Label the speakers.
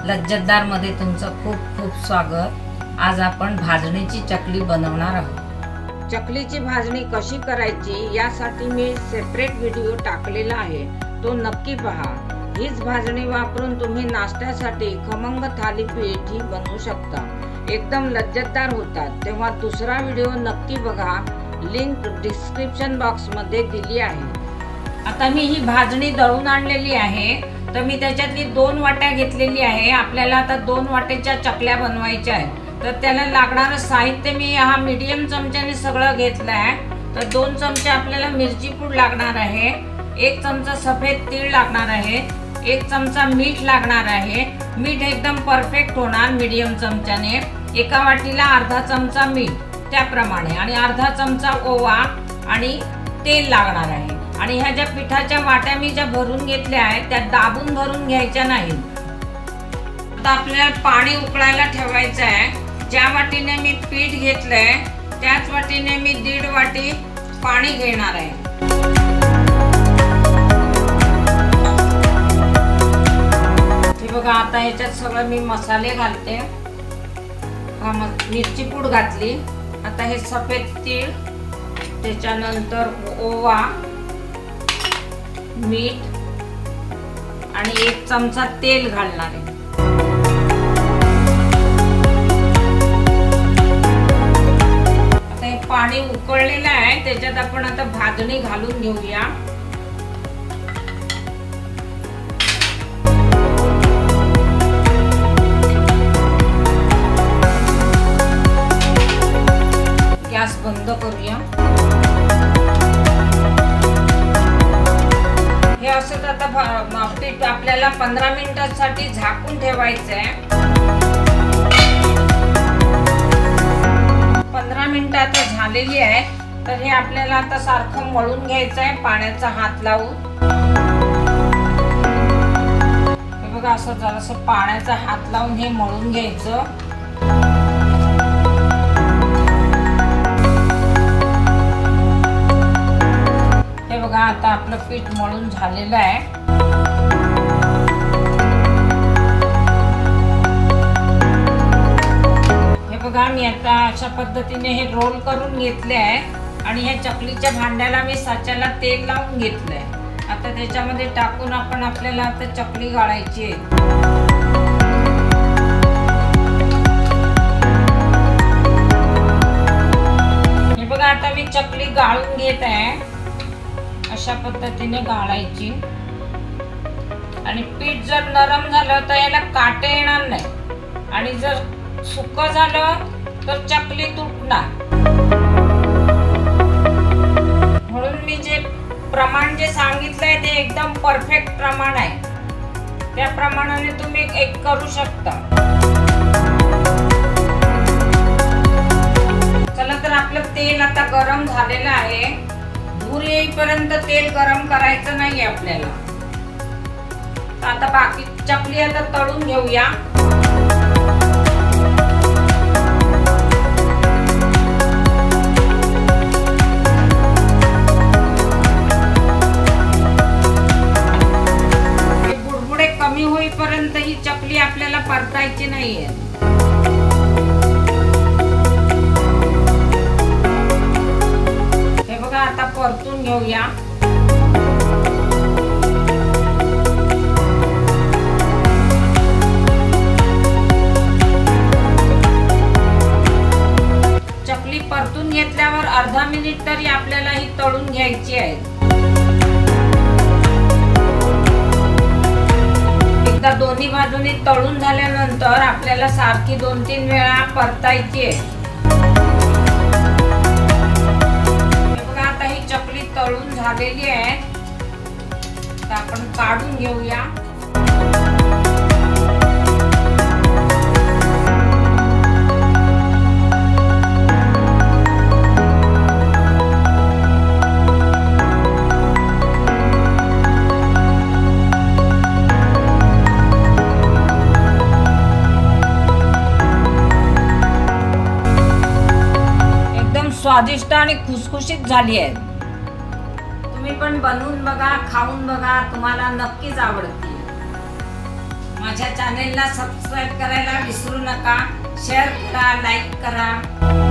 Speaker 1: लज्जतदार मध्ये तुमचं खूप खूप स्वागत। आज आपण भाजणीची चकली बनवणार आहोत।
Speaker 2: चकलीची भाजणी कशी करायची यासाठी मी सेपरेट व्हिडिओ टाकलेला आहे, तो नक्की पहा। हीच भाजणी वापरून तुम्ही नाश्त्यासाठी खमंग थालीपीठ ही बनवू शकता, एकदम लज्जतदार होतात। तेव्हा दुसरा व्हिडिओ नक्की बघा, लिंक डिस्क्रिप्शन बॉक्स मध्ये दिली आहे।
Speaker 1: आता मी ही भाजणी दळून आणलेली आहे, तर मी त्याच्यातली 2 वाट्या घेतलेली आहे। आपल्याला आता 2 वाट्याच्या चकल्या बनवायच्या आहेत, तर त्याला लागणारं साहित्य मी हा मीडियम चमच्याने सगळं घेतलं आहे। तर 2 चमचे आपल्याला मिरची पूड लागणार आहे, 1 चमचा सफेद तीळ लागणार आहे, 1 चमचा मीठ लागणार आहे। मीठ एकदम परफेक्ट होणार मीडियम चमच्याने। एका वाटीला अर्धा चमचा मीठ त्याप्रमाणे, आणि अर्धा चमचा ओवा आणि तेल लागणार आहे। आणि ह्या ज्या पिठाच्या वाट्या मी ज्या भरून घेतल्या आहेत त्या दाबून भरून घ्यायच्या नाहीत। आता आपल्याला पाणी उकळायला ठेवायचं आहे। ज्या वाटीने मी पीठ घेतलंय त्याच वाटीने मी 1.5 वाटी पाणी घेणार आहे। हे बघा, आता ह्याच्यात सगळं मी मसाले घालते। हा मिरची पूड घातली, आता हे सफेद तीळ, त्याच्यानंतर ओवा, मीठ आणि 1 चमचा तेल घालणार आहे। आता हे पाणी उकळलेलं आहे, त्याच्यात आपण आता भाजणी घालून घेऊया। गॅस बंद करूया। हे असं आता पीठ आपल्याला 15 मिनिटांसाठी झाकून ठेवायचं आहे। 15 मिनिटं आता झालेली आहे, तर हे आपल्याला आता सारखं मळून घ्यायचं आहे पाण्याचा हात लावून। हे बघा, असं जरासं पाण्याचा हात लावून हे मळून घ्यायचं। बघा, आता आपलं पीठ मळून झालेलं आहे। हे बघा, मी आता अशा पद्धतीने हे रोल करून घेतले आहे आणि ह्या चकलीच्या भांड्याला मी साच्याला तेल लावून घेतलंय। आता त्याच्यामध्ये टाकून आपल्याला आता चकली गाळायची आहे। हे बघा, आता मी चकली गाळून घेत आहे। अशा पद्धतीने गाळायची, आणि पीठ जर नरम झालं तर याला काटे येणार नाही, आणि जर सुकं झालं तर चकली तुटणार। म्हणून मी जे प्रमाण जे सांगितलंय ते एकदम परफेक्ट प्रमाण आहे, त्या प्रमाणाने तुम्ही एक करू शकता। चला, तर आपलं तेल आता गरम झालेलं आहे। धूर येईपर्यंत तेल गरम करायचं नाही आपल्याला। आता बाकी चकली आता तळून घेऊया। हे बुडबुडे कमी होईपर्यंत ही चकली आपल्याला परतायची नाहीये। आता परतून घेऊया। चकली परतून घेतल्यावर अर्धा मिनिट तरी आपल्याला ही तळून घ्यायची आहे। एकदा दोन्ही बाजूनी तळून झाल्यानंतर आपल्याला सारखी 2-3 वेळा परतायची आहे। चकली तळून झालेली आहे, तर आपण काढून घेऊया। एकदम स्वादिष्ट आणि खुसखुशीत झाली आहे। तुम्ही पण बनवून बघा, खाऊन बघा, तुम्हाला नक्कीच आवडतील। माझ्या चॅनेलला सबस्क्राईब करायला विसरू नका. शेअर करा, लाईक करा.